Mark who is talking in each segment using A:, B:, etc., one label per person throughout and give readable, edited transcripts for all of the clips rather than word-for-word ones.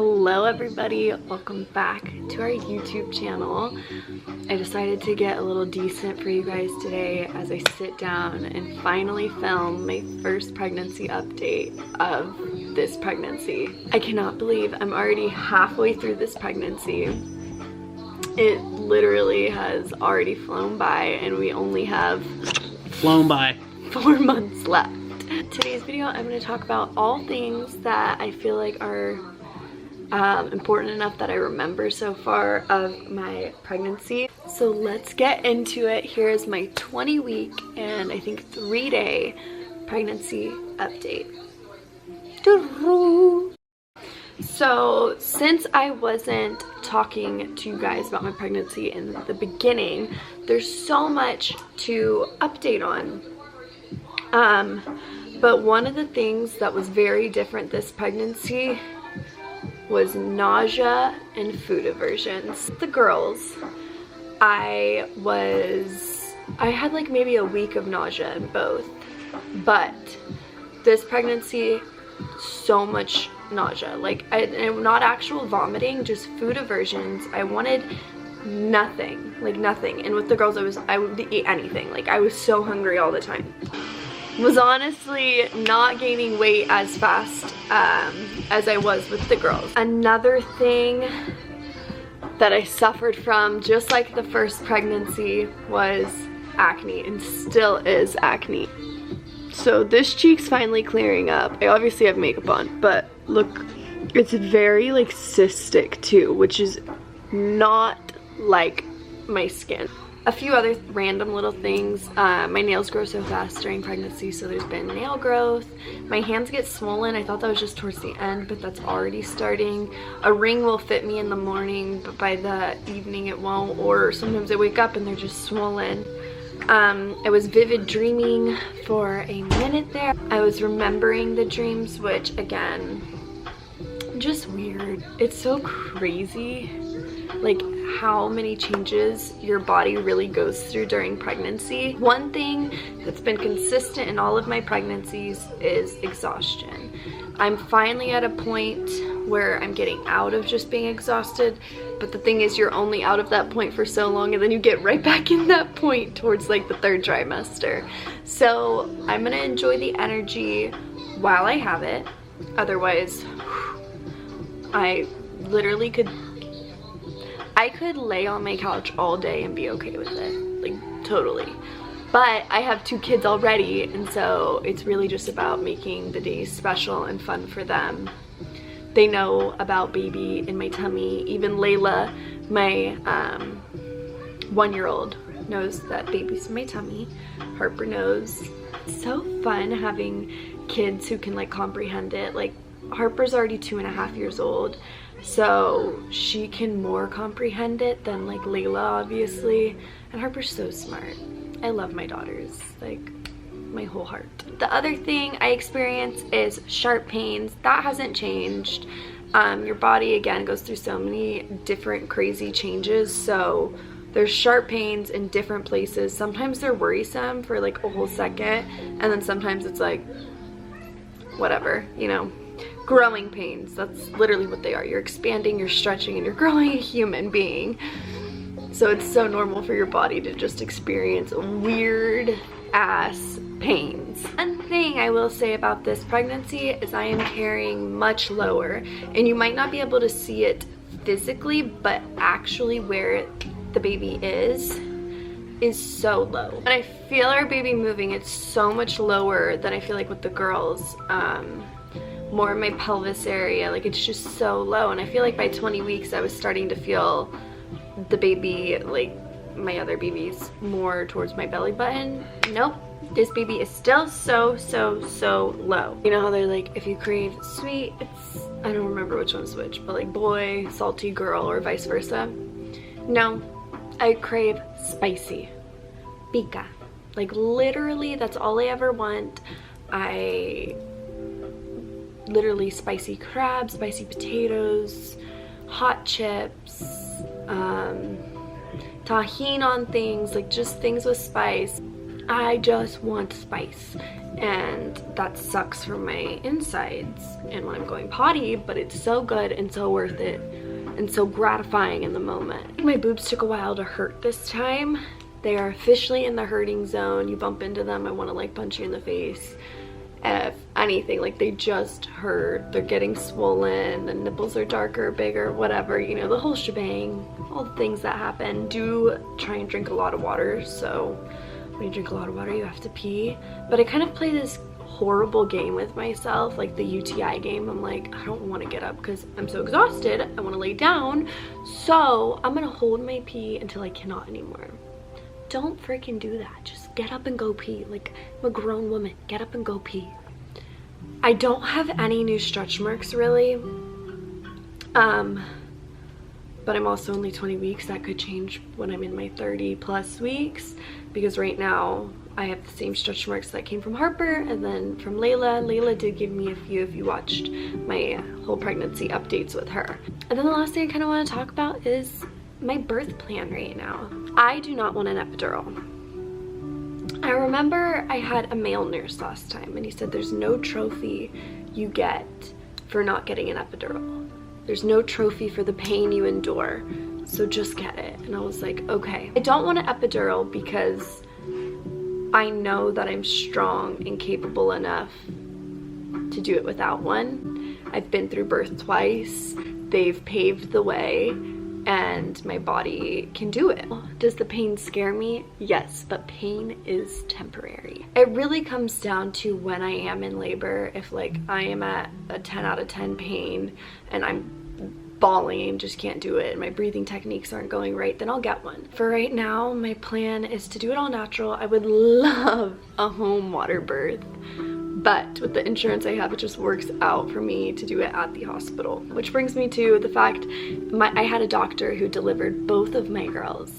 A: Hello everybody, welcome back to our YouTube channel. I decided to get a little decent for you guys today as I sit down and finally film my first pregnancy update of this pregnancy. I cannot believe I'm already halfway through this pregnancy. It literally has already flown by and we only have 4 months left. Today's video I'm going to talk about all things that I feel like are important enough that I remember so far of my pregnancy. So let's get into it. Here's my 20-week and I think 3-day pregnancy update. So since I wasn't talking to you guys about my pregnancy in the beginning, there's so much to update on. But one of the things that was very different this pregnancy was nausea and food aversions. The girls, I had like maybe a week of nausea in both, but this pregnancy, so much nausea. Like, and not actual vomiting, just food aversions. I wanted nothing, like nothing. And with the girls, I would eat anything. Like, I was so hungry all the time. Was honestly not gaining weight as fast as I was with the girls. Another thing that I suffered from, just like the first pregnancy, was acne, and still is acne. So this cheek's finally clearing up. I obviously have makeup on, but look, it's very like cystic too, which is not like my skin. A few other random little things. My nails grow so fast during pregnancy, so there's been nail growth. My hands get swollen. I thought that was just towards the end, but that's already starting. A ring will fit me in the morning, but by the evening it won't, or sometimes I wake up and they're just swollen. I was vivid dreaming for a minute there. I was remembering the dreams, which again, just weird. It's so crazy, like how many changes your body really goes through during pregnancy. One thing that's been consistent in all of my pregnancies is exhaustion. I'm finally at a point where I'm getting out of just being exhausted, but the thing is, you're only out of that point for so long and then you get right back in that point towards like the 3rd trimester. So I'm gonna enjoy the energy while I have it. Otherwise, I literally could lay on my couch all day and be okay with it, like totally. But I have 2 kids already, and so it's really just about making the days special and fun for them. They know about baby in my tummy. Even Layla, my 1-year-old, knows that baby's in my tummy. Harper knows. It's so fun having kids who can like comprehend it. Like, Harper's already 2.5 years old, so she can more comprehend it than like Layla, obviously. And Harper's so smart. I love my daughters, like my whole heart. The other thing I experience is sharp pains. That hasn't changed. Your body again goes through so many different crazy changes, so there's sharp pains in different places. Sometimes they're worrisome for like a whole second, and then sometimes it's like whatever, you know. Growing pains, that's literally what they are. You're expanding, you're stretching, and you're growing a human being. So it's so normal for your body to just experience weird ass pains. One thing I will say about this pregnancy is I am carrying much lower, and you might not be able to see it physically, but actually where the baby is so low. When I feel our baby moving, it's so much lower than I feel like with the girls. More in my pelvis area, like it's just so low. And I feel like by 20 weeks I was starting to feel the baby, like my other babies, more towards my belly button. Nope, this baby is still so low. You know how they're like, if you crave sweet, it's, I don't remember which one's which, but like boy, salty girl, or vice versa. No, I crave spicy, pica. Like literally, that's all I ever want. Literally spicy crabs, spicy potatoes, hot chips, tahini on things, like just things with spice. I just want spice. and that sucks for my insides and when I'm going potty, but it's so good and so worth it and so gratifying in the moment. My boobs took a while to hurt this time. They are officially in the hurting zone. You bump into them, I want to like punch you in the face. If anything, like they just hurt. They're getting swollen, the nipples are darker, bigger, whatever, you know, the whole shebang, all the things that happen. Do try and drink a lot of water. So when you drink a lot of water, you have to pee. But I kind of play this horrible game with myself, like the UTI game. I'm like, I don't want to get up because I'm so exhausted. I want to lay down. So I'm gonna hold my pee until I cannot anymore. Don't freaking do that. Just get up and go pee. Like, I'm a grown woman. Get up and go pee. I don't have any new stretch marks really. But I'm also only 20 weeks. That could change when I'm in my 30 plus weeks, because right now I have the same stretch marks that came from Harper and then from Layla. Layla did give me a few if you watched my whole pregnancy updates with her. And then the last thing I kind of want to talk about is my birth plan right now. I do not want an epidural. I remember I had a male nurse last time and he said there's no trophy you get for not getting an epidural. There's no trophy for the pain you endure, so just get it. And I was like, okay. I don't want an epidural because I know that I'm strong and capable enough to do it without one. I've been through birth twice. They've paved the way and my body can do it. Does the pain scare me? Yes, but pain is temporary. It really comes down to when I am in labor. If like I am at a 10 out of 10 pain and I'm bawling and just can't do it and my breathing techniques aren't going right, then I'll get one. For right now, my plan is to do it all natural. I would love a home water birth, but with the insurance I have, it just works out for me to do it at the hospital. Which brings me to the fact, I had a doctor who delivered both of my girls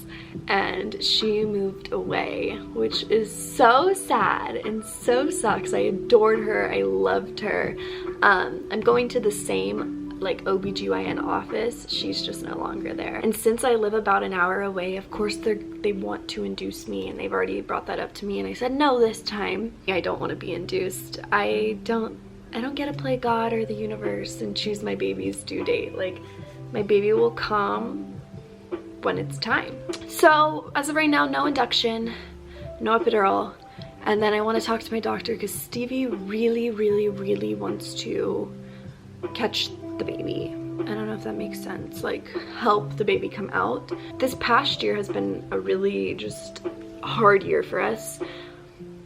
A: and she moved away, which is so sad and so sucks. I adored her, I loved her. I'm going to the same like OBGYN office, she's just no longer there. And since I live about an hour away, of course they want to induce me, and they've already brought that up to me and I said no this time. I don't want to be induced. I don't get to play God or the universe and choose my baby's due date. Like, my baby will come when it's time. So as of right now, no induction, no epidural. And then I want to talk to my doctor because Stevie really wants to catch the baby. I don't know if that makes sense, like help the baby come out. This past year has been a really just hard year for us,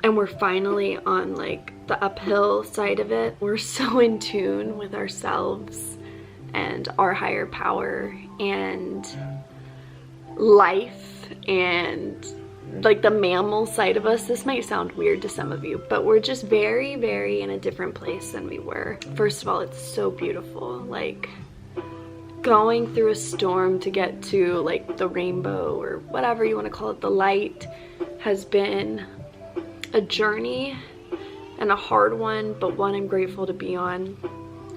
A: and we're finally on like the uphill side of it. We're so in tune with ourselves and our higher power and life and like the mammal side of us. This might sound weird to some of you, but we're just very in a different place than we were. First of all, it's so beautiful. Like going through a storm to get to like the rainbow or whatever you want to call it, the light, has been a journey and a hard one, but one I'm grateful to be on.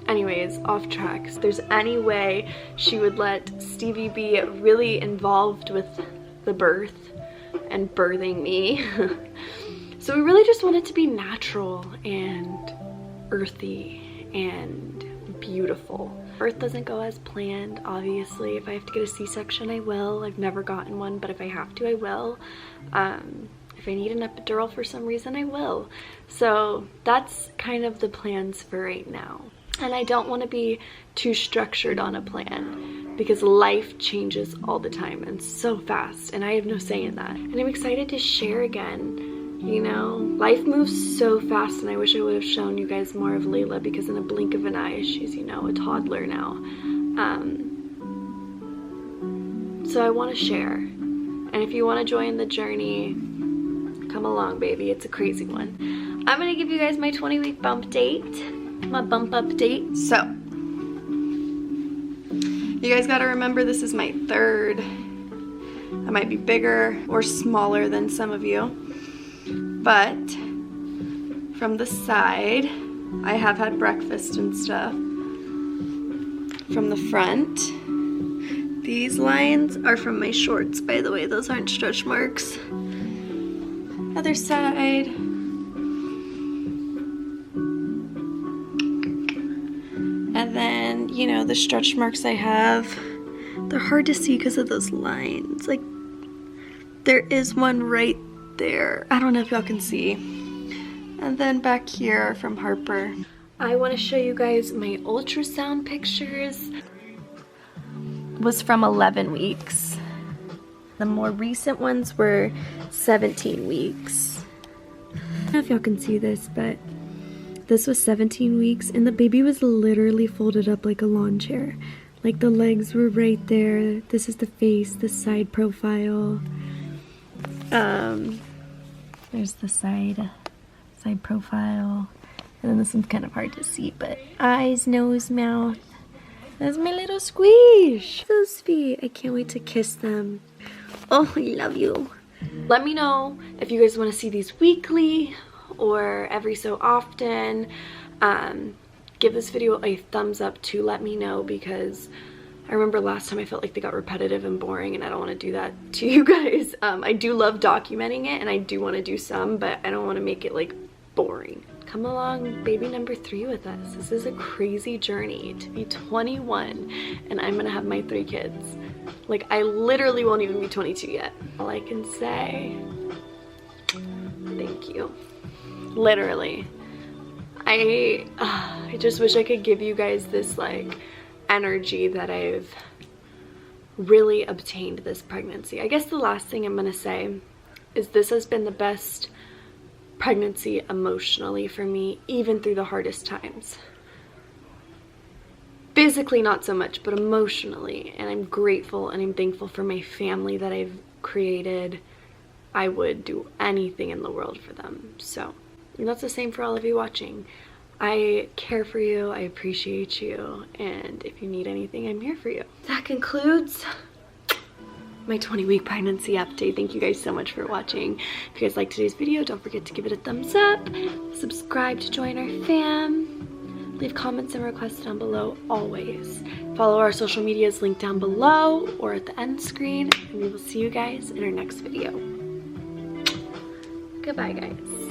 A: Anyways, off track. If there's any way she would let Stevie be really involved with the birth and birthing me. So we really just want it to be natural and earthy and beautiful. Birth doesn't go as planned, obviously. If I have to get a C-section, I will. I've never gotten one, but if I have to, I will. If I need an epidural for some reason, I will. So that's kind of the plans for right now. And I don't want to be too structured on a plan because life changes all the time and so fast, and I have no say in that. And I'm excited to share again. You know, life moves so fast, and I wish I would have shown you guys more of Layla, because in a blink of an eye, she's, you know, a toddler now. So I want to share. And if you want to join the journey, come along, baby. It's a crazy one. I'm going to give you guys my 20-week bump date. My bump update. So you guys got to remember, this is my third. I might be bigger or smaller than some of you, but from the side I have had breakfast and stuff. From the front, these lines are from my shorts, by the way. Those aren't stretch marks. Other side, And you know, the stretch marks I have, they're hard to see because of those lines. Like, there is one right there. I don't know if y'all can see. And then back here from Harper. I want to show you guys my ultrasound pictures. It was from 11 weeks. The more recent ones were 17 weeks. I don't know if y'all can see this, but this was 17 weeks and the baby was literally folded up like a lawn chair. Like the legs were right there. This is the face, the side profile. There's the side profile. And then this one's kind of hard to see, but eyes, nose, mouth. That's my little squish. So sweet. I can't wait to kiss them. Oh, I love you. Let me know if you guys want to see these weekly or every so often. Give this video a thumbs up to let me know, because I remember last time I felt like they got repetitive and boring, and I don't want to do that to you guys. I do love documenting it, and I do want to do some, but I don't want to make it like boring. Come along, baby number 3 with us. This is a crazy journey to be 21 and I'm gonna have my 3 kids. Like, I literally won't even be 22 yet. All I can say, thank you. Literally. I just wish I could give you guys this like energy that I've really obtained this pregnancy. I guess the last thing I'm gonna say is this has been the best pregnancy emotionally for me, even through the hardest times. Physically not so much, but emotionally, and I'm grateful and I'm thankful for my family that I've created. I would do anything in the world for them. So, and that's the same for all of you watching. I care for you, I appreciate you, and if you need anything, I'm here for you. That concludes my 20-week pregnancy update. Thank you guys so much for watching. If you guys liked today's video, don't forget to give it a thumbs up, subscribe to join our fam, leave comments and requests down below always. Follow our social medias linked down below or at the end screen, and we will see you guys in our next video. Goodbye, guys.